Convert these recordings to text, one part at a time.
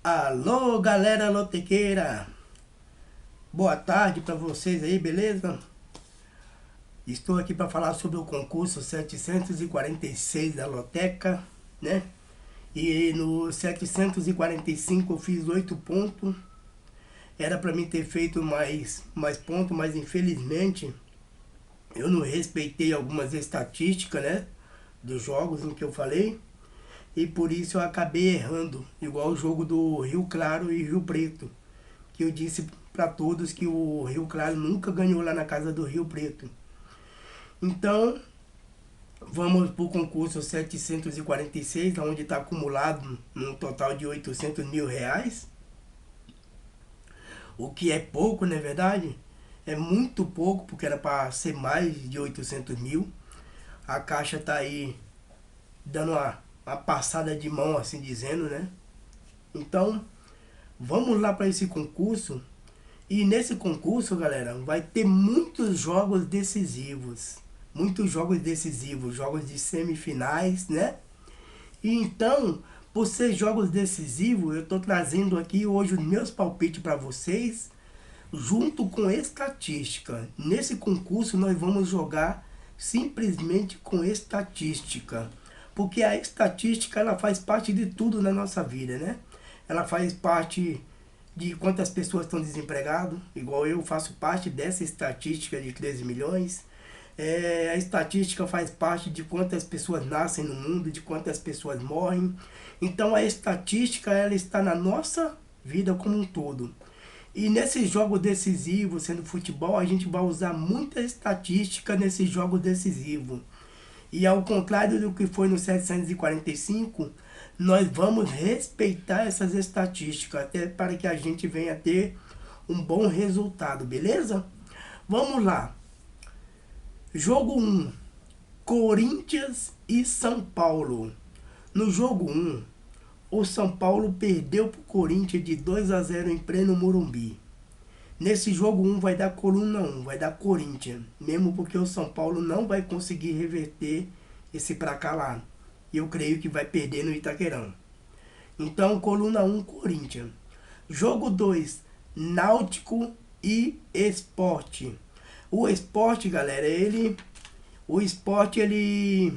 Alô, galera lotequeira. Boa tarde para vocês aí, beleza? Estou aqui para falar sobre o concurso 746 da Loteca, né? E no 745 eu fiz 8 pontos. Era para mim ter feito mais pontos, mas infelizmente eu não respeitei algumas estatísticas, né? Dos jogos em que eu falei. E por isso eu acabei errando, igual o jogo do Rio Claro e Rio Preto, que eu disse para todos que o Rio Claro nunca ganhou lá na casa do Rio Preto. Então, vamos para o concurso 746, onde está acumulado num total de 800 mil reais, o que é pouco, não é verdade? É muito pouco, porque era para ser mais de 800 mil. A Caixa está aí dando uma passada de mão, assim dizendo, né? Então, vamos lá para esse concurso. E nesse concurso, galera, vai ter muitos jogos decisivos. Muitos jogos decisivos, jogos de semifinais, né? E então, por ser jogos decisivos, eu estou trazendo aqui hoje os meus palpites para vocês, junto com estatística. Nesse concurso nós vamos jogar simplesmente com estatística. Porque a estatística ela faz parte de tudo na nossa vida, né? Ela faz parte de quantas pessoas estão desempregadas, igual eu faço parte dessa estatística de 13 milhões. A estatística faz parte de quantas pessoas nascem no mundo, de quantas pessoas morrem. Então a estatística ela está na nossa vida como um todo. E nesse jogo decisivo, sendo futebol, a gente vai usar muita estatística nesse jogo decisivo. E ao contrário do que foi no 745, nós vamos respeitar essas estatísticas, até para que a gente venha ter um bom resultado, beleza? Vamos lá. Jogo 1, Corinthians e São Paulo. No jogo 1, o São Paulo perdeu para o Corinthians de 2-0 em pleno Morumbi. Nesse jogo 1 vai dar coluna 1, vai dar Corinthians, mesmo porque o São Paulo não vai conseguir reverter esse pra cá lá. E eu creio que vai perder no Itaquerão. Então, coluna 1, Corinthians. Jogo 2, Náutico e Sport. O Sport, galera, o Sport ele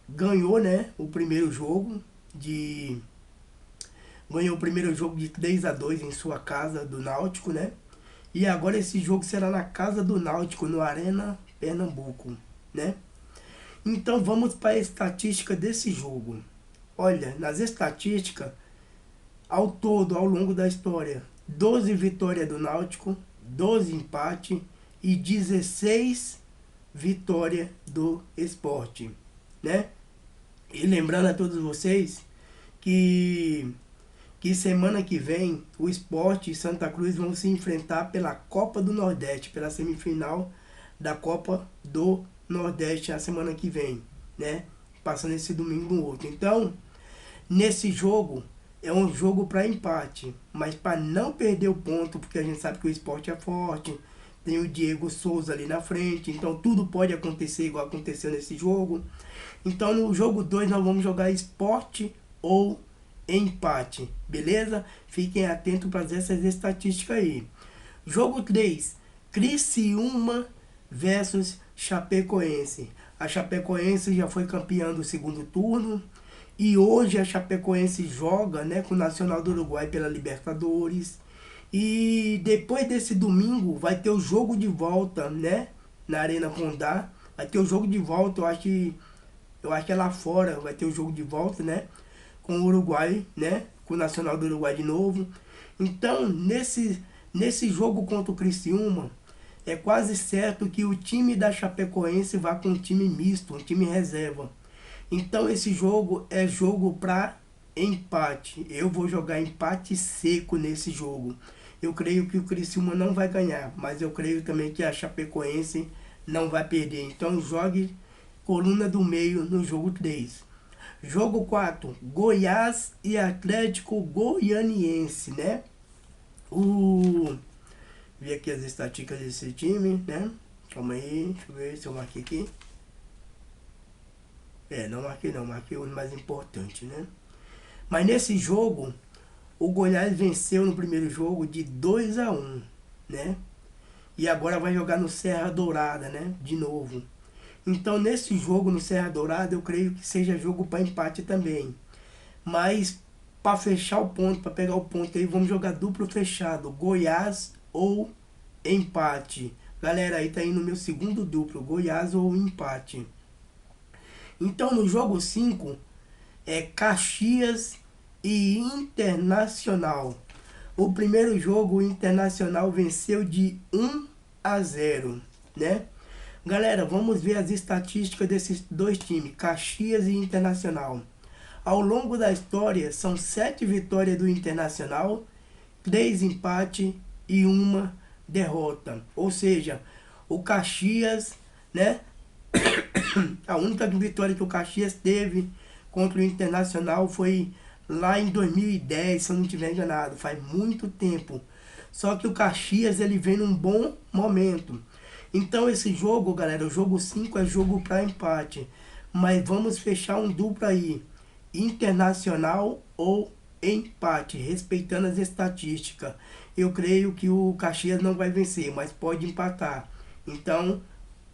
ganhou, né, o primeiro jogo ganhou o primeiro jogo de 3-2 em sua casa do Náutico, né? E agora esse jogo será na casa do Náutico, no Arena Pernambuco, né? Então vamos para a estatística desse jogo. Olha, nas estatísticas, ao todo, ao longo da história, 12 vitórias do Náutico, 12 empate e 16 vitórias do Sport, né? E lembrando a todos vocês que semana que vem o Sport e Santa Cruz vão se enfrentar pela Copa do Nordeste, pela semifinal da Copa do Nordeste a semana que vem, né? Passando esse domingo no outro. Então, nesse jogo é um jogo para empate, mas para não perder o ponto, porque a gente sabe que o Sport é forte, tem o Diego Souza ali na frente, então tudo pode acontecer igual aconteceu nesse jogo. Então no jogo 2 nós vamos jogar Sport ou empate, beleza? Fiquem atentos para essas estatísticas aí. Jogo 3, Criciúma versus Chapecoense. A Chapecoense já foi campeã do segundo turno e hoje a Chapecoense joga, né, com o Nacional do Uruguai pela Libertadores. E depois desse domingo vai ter o jogo de volta, né, na Arena Condá. Vai ter o jogo de volta, eu acho que é lá fora, vai ter o jogo de volta, né? Com o Uruguai, né? Com o Nacional do Uruguai de novo. Então, nesse jogo contra o Criciúma, é quase certo que o time da Chapecoense vai com um time misto, um time reserva. Então, esse jogo é jogo para empate. Eu vou jogar empate seco nesse jogo. Eu creio que o Criciúma não vai ganhar, mas eu creio também que a Chapecoense não vai perder. Então, jogue coluna do meio no jogo 3. Jogo 4, Goiás e Atlético Goianiense, né? Vi aqui as estatísticas desse time, né? Calma aí, deixa eu ver se eu marquei aqui. Não marquei não, marquei o mais importante, né? Mas nesse jogo, O Goiás venceu no primeiro jogo de 2-1, né? E agora vai jogar no Serra Dourada, né? De novo. Então, nesse jogo no Serra Dourada, eu creio que seja jogo para empate também. Mas, para fechar o ponto, para pegar o ponto aí, vamos jogar duplo fechado. Goiás ou empate. Galera, aí tá indo meu segundo duplo. Goiás ou empate. Então, no jogo 5, é Caxias e Internacional. O primeiro jogo, o Internacional venceu de 1-0, né? Galera, vamos ver as estatísticas desses dois times, Caxias e Internacional. Ao longo da história, são 7 vitórias do Internacional, 3 empates e 1 derrota. Ou seja, o Caxias, né? A única vitória que o Caxias teve contra o Internacional foi lá em 2010, se eu não estiver enganado. Faz muito tempo. Só que o Caxias, ele vem num bom momento. Então esse jogo, galera, o jogo 5 é jogo para empate. Mas vamos fechar um duplo aí. Internacional ou empate, respeitando as estatísticas. Eu creio que o Caxias não vai vencer, mas pode empatar. Então,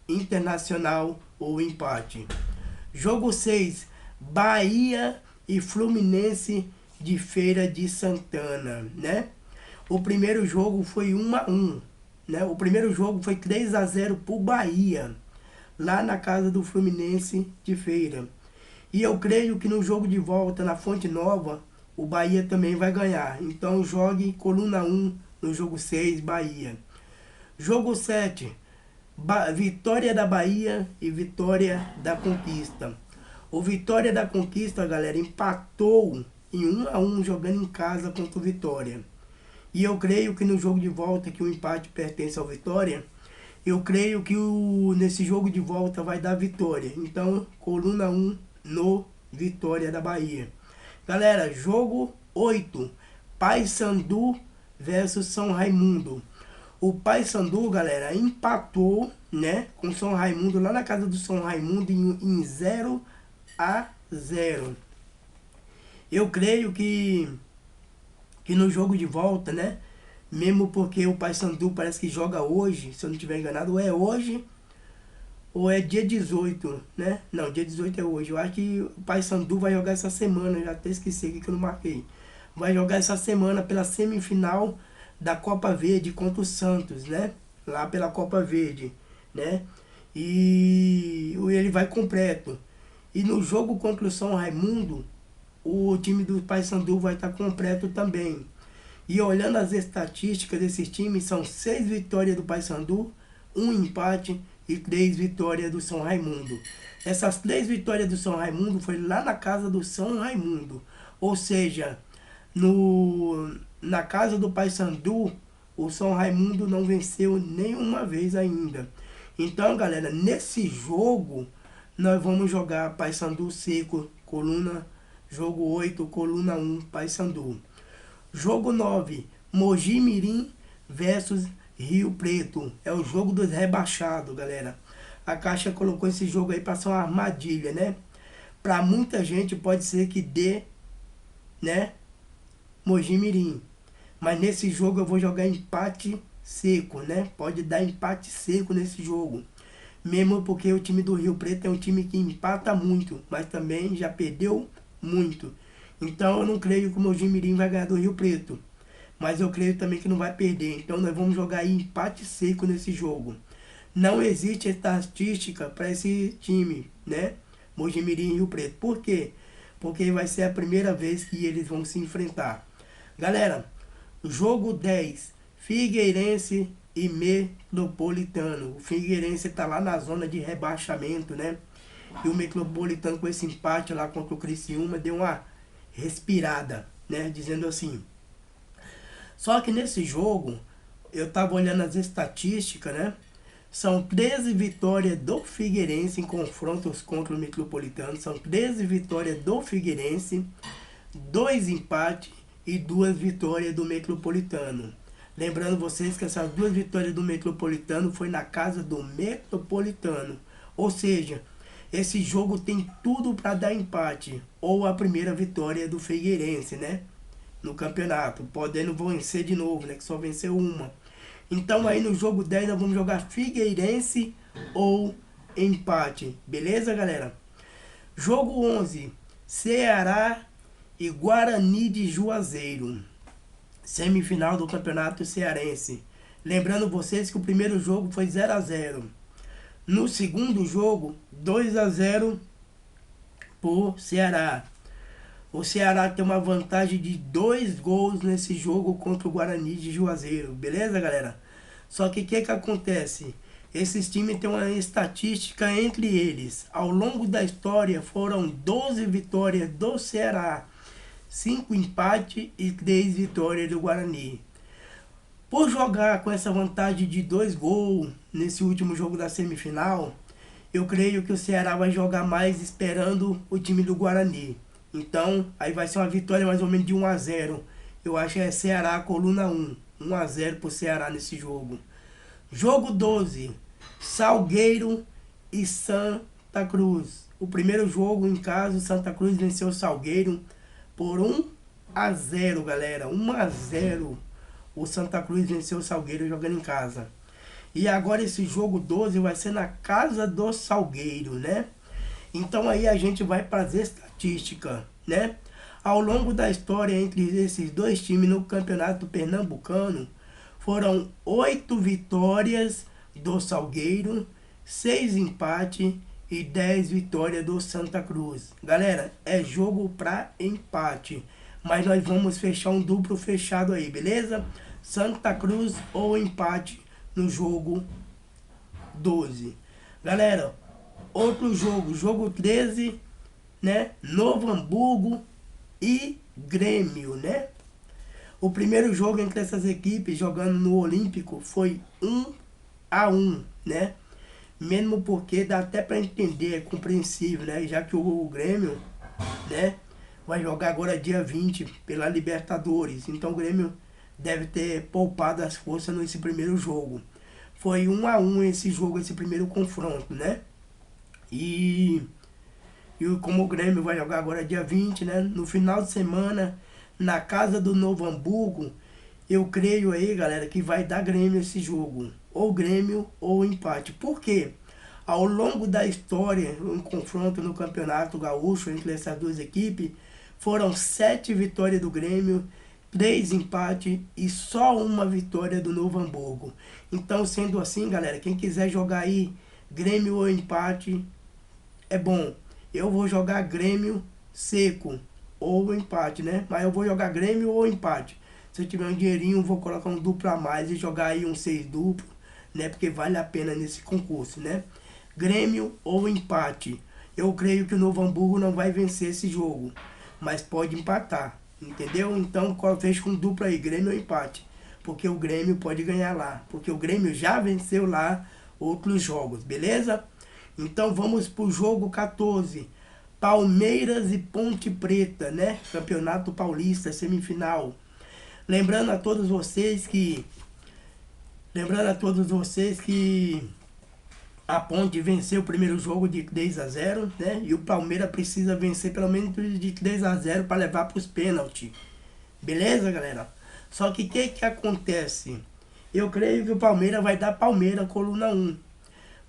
Internacional ou empate. Jogo 6, Bahia e Fluminense de Feira de Santana, né? O primeiro jogo foi 1-1, né? O primeiro jogo foi 3-0 pro Bahia, lá na casa do Fluminense de Feira. E eu creio que no jogo de volta na Fonte Nova, o Bahia também vai ganhar. Então jogue coluna 1 no jogo 6, Bahia. Jogo 7, Vitória da Bahia e Vitória da Conquista. O Vitória da Conquista, galera, empatou em 1-1 jogando em casa contra o Vitória. E eu creio que no jogo de volta, que o empate pertence ao Vitória, eu creio que nesse jogo de volta vai dar Vitória. Então, coluna 1 no Vitória da Bahia. Galera, jogo 8, Paysandu versus São Raimundo. O Paysandu, galera, empatou, né, com o São Raimundo lá na casa do São Raimundo em 0-0. Eu creio que no jogo de volta, né, mesmo porque o Paysandu parece que joga hoje, se eu não estiver enganado, ou é hoje ou é dia 18, né? Não, dia 18 é hoje. Eu acho que o Paysandu vai jogar essa semana, eu já até esqueci aqui que eu não marquei. Vai jogar essa semana pela semifinal da Copa Verde contra o Santos, né? Lá pela Copa Verde, né? E ele vai completo. E no jogo contra o São Raimundo, o time do Paysandu vai estar completo também. E olhando as estatísticas desses times, são 6 vitórias do Paysandu, 1 empate e 3 vitórias do São Raimundo. Essas 3 vitórias do São Raimundo foi lá na casa do São Raimundo. Ou seja, na casa do Paysandu, o São Raimundo não venceu nenhuma vez ainda. Então, galera, nesse jogo, nós vamos jogar Paysandu seco, coluna, jogo 8, coluna 1, Paysandu. Jogo 9, Mogi Mirim versus Rio Preto. É o jogo dos rebaixados, galera. A Caixa colocou esse jogo aí para ser uma armadilha, né? Para muita gente pode ser que dê, né, Mogi Mirim. Mas nesse jogo eu vou jogar empate seco, né? Pode dar empate seco nesse jogo. Mesmo porque o time do Rio Preto é um time que empata muito, mas também já perdeu muito. Então eu não creio que o Mogi Mirim vai ganhar do Rio Preto. Mas eu creio também que não vai perder. Então nós vamos jogar aí empate seco nesse jogo. Não existe estatística para esse time, né? Mogi Mirim e Rio Preto. Por quê? Porque vai ser a primeira vez que eles vão se enfrentar. Galera, jogo 10, Figueirense e Metropolitano. O Figueirense está lá na zona de rebaixamento, né? E o Metropolitano com esse empate lá contra o Criciúma deu uma respirada, né? Dizendo assim. Só que nesse jogo, eu tava olhando as estatísticas, né? São 13 vitórias do Figueirense em confrontos contra o Metropolitano. São 13 vitórias do Figueirense, 2 empates e 2 vitórias do Metropolitano. Lembrando vocês que essas 2 vitórias do Metropolitano foi na casa do Metropolitano. Ou seja, esse jogo tem tudo para dar empate. Ou a primeira vitória do Figueirense, né? no campeonato, podendo vencer de novo, né? Que só venceu uma. Então aí no jogo 10 nós vamos jogar Figueirense ou empate. Beleza, galera? Jogo 11, Ceará e Guarani de Juazeiro. Semifinal do Campeonato Cearense. Lembrando vocês que o primeiro jogo foi 0-0. No segundo jogo, 2-0 por Ceará. O Ceará tem uma vantagem de 2 gols nesse jogo contra o Guarani de Juazeiro. Beleza, galera? Só que o que acontece? Esses times têm uma estatística entre eles. Ao longo da história foram 12 vitórias do Ceará, 5 empates e 3 vitórias do Guarani. Por jogar com essa vantagem de 2 gols nesse último jogo da semifinal, eu creio que o Ceará vai jogar mais esperando o time do Guarani. Então, aí vai ser uma vitória mais ou menos de 1-0. Eu acho que é Ceará, coluna 1. 1-0 pro Ceará nesse jogo. Jogo 12. Salgueiro e Santa Cruz. O primeiro jogo em casa, o Santa Cruz venceu o Salgueiro por 1-0, galera. 1-0. O Santa Cruz venceu o Salgueiro jogando em casa. E agora esse jogo 12 vai ser na casa do Salgueiro, né? Então aí a gente vai para as estatísticas, né? Ao longo da história entre esses dois times no Campeonato Pernambucano, foram 8 vitórias do Salgueiro, 6 empates e 10 vitórias do Santa Cruz. Galera, é jogo para empate, mas nós vamos fechar um duplo fechado aí, beleza? Santa Cruz ou empate no jogo 12. Galera, outro jogo, jogo 13, né? Novo Hamburgo e Grêmio, né? O primeiro jogo entre essas equipes jogando no Olímpico foi 1-1, né? Mesmo porque dá até para entender, é compreensível, né? Já que o Grêmio, né, vai jogar agora dia 20 pela Libertadores. Então o Grêmio deve ter poupado as forças nesse primeiro jogo. Foi 1-1 esse jogo, esse primeiro confronto, né? E como o Grêmio vai jogar agora dia 20, né? No final de semana, na casa do Novo Hamburgo, eu creio aí, galera, que vai dar Grêmio esse jogo. Ou Grêmio ou empate. Por quê? Ao longo da história, um confronto no Campeonato Gaúcho entre essas duas equipes, foram 7 vitórias do Grêmio, 3 empates e só uma vitória do Novo Hamburgo. Então, sendo assim, galera, quem quiser jogar aí Grêmio ou empate, é bom. Eu vou jogar Grêmio seco ou empate, né? Mas eu vou jogar Grêmio ou empate. Se eu tiver um dinheirinho, eu vou colocar um duplo a mais e jogar aí um 6 duplo, né? Porque vale a pena nesse concurso, né? Grêmio ou empate. Eu creio que o Novo Hamburgo não vai vencer esse jogo, mas pode empatar, entendeu? Então fecho com dupla aí, Grêmio ou empate. Porque o Grêmio pode ganhar lá. Porque o Grêmio já venceu lá outros jogos, beleza? Então vamos pro jogo 14. Palmeiras e Ponte Preta, né? Campeonato Paulista, semifinal. Lembrando a todos vocês que a Ponte venceu o primeiro jogo de 3-0, né? E o Palmeiras precisa vencer pelo menos de 3-0 para levar para os pênaltis. Beleza, galera? Só que o que acontece? Eu creio que o Palmeiras vai dar Palmeiras, coluna 1.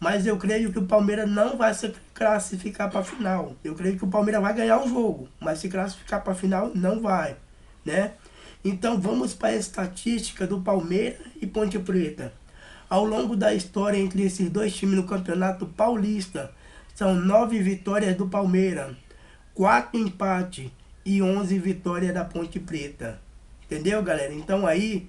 Mas eu creio que o Palmeiras não vai se classificar para a final. Eu creio que o Palmeiras vai ganhar o jogo, mas se classificar para a final não vai, né? Então vamos para a estatística do Palmeiras e Ponte Preta. Ao longo da história entre esses dois times no Campeonato Paulista, são 9 vitórias do Palmeiras, 4 empates e 11 vitórias da Ponte Preta. Entendeu, galera? Então aí,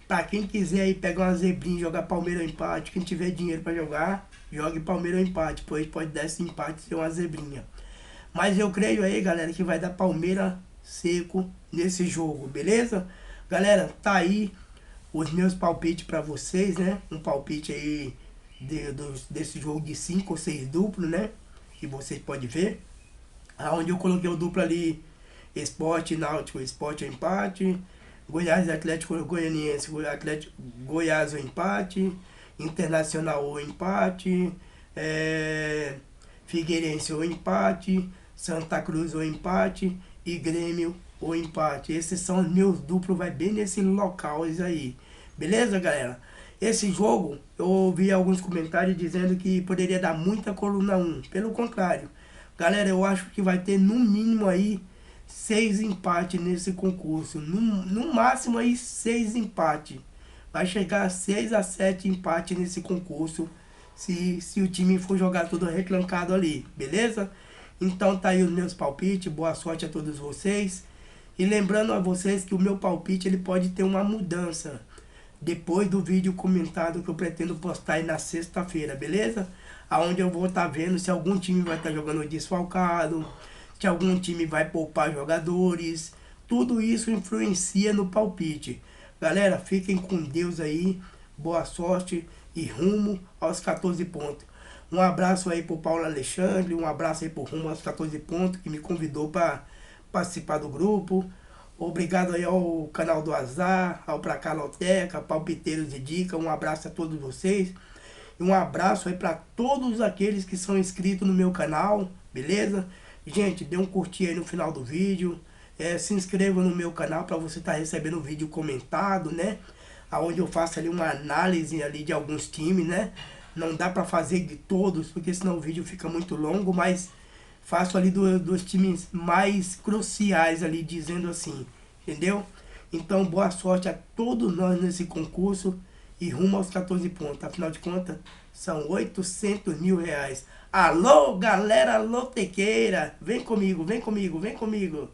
pra quem quiser aí pegar uma zebrinha e jogar Palmeiras ou empate, quem tiver dinheiro pra jogar, jogue Palmeiras ou empate, pois pode dar esse empate ser uma zebrinha. Mas eu creio aí, galera, que vai dar Palmeiras seco nesse jogo, beleza? Galera, tá aí os meus palpites pra vocês, né? Um palpite aí desse jogo de 5 ou 6 duplos, né? Que vocês podem ver. Onde eu coloquei o duplo ali, Sport Náutico, Sport empate, Goiás e Atlético Goianiense, Goiás o empate, Internacional o empate, Figueirense o empate, Santa Cruz o empate e Grêmio ou empate. Esses são os meus duplos, vai bem nesse local aí. Beleza, galera? Esse jogo, eu ouvi alguns comentários dizendo que poderia dar muita coluna 1. Pelo contrário, galera, eu acho que vai ter no mínimo aí 6 empates nesse concurso. No máximo aí 6 empates. Vai chegar a 6 a 7 empates nesse concurso. Se o time for jogar tudo reclancado ali, beleza? Então tá aí os meus palpites, boa sorte a todos vocês. E lembrando a vocês que o meu palpite ele pode ter uma mudança depois do vídeo comentado que eu pretendo postar aí na sexta-feira, beleza? Aonde eu vou estar vendo se algum time vai estar jogando desfalcado, se algum time vai poupar jogadores. Tudo isso influencia no palpite. Galera, fiquem com Deus aí, boa sorte e rumo aos 14 pontos. Um abraço aí pro Paulo Alexandre, um abraço aí pro Rumo aos 14 pontos, que me convidou para participar do grupo. Obrigado aí ao canal do Azar, ao Pra Cá Loteca, Palpiteiros de Dica. Um abraço a todos vocês. E um abraço aí para todos aqueles que são inscritos no meu canal, beleza? Gente, dê um curtir aí no final do vídeo. Se inscreva no meu canal para você estar recebendo o vídeo comentado, né? Onde eu faço ali uma análise ali de alguns times, né? Não dá para fazer de todos, porque senão o vídeo fica muito longo, mas faço ali dos times mais cruciais ali, dizendo assim, entendeu? Então, boa sorte a todos nós nesse concurso e rumo aos 14 pontos. Afinal de contas, são 800 mil reais. Alô, galera lotequeira, vem comigo, vem comigo, vem comigo.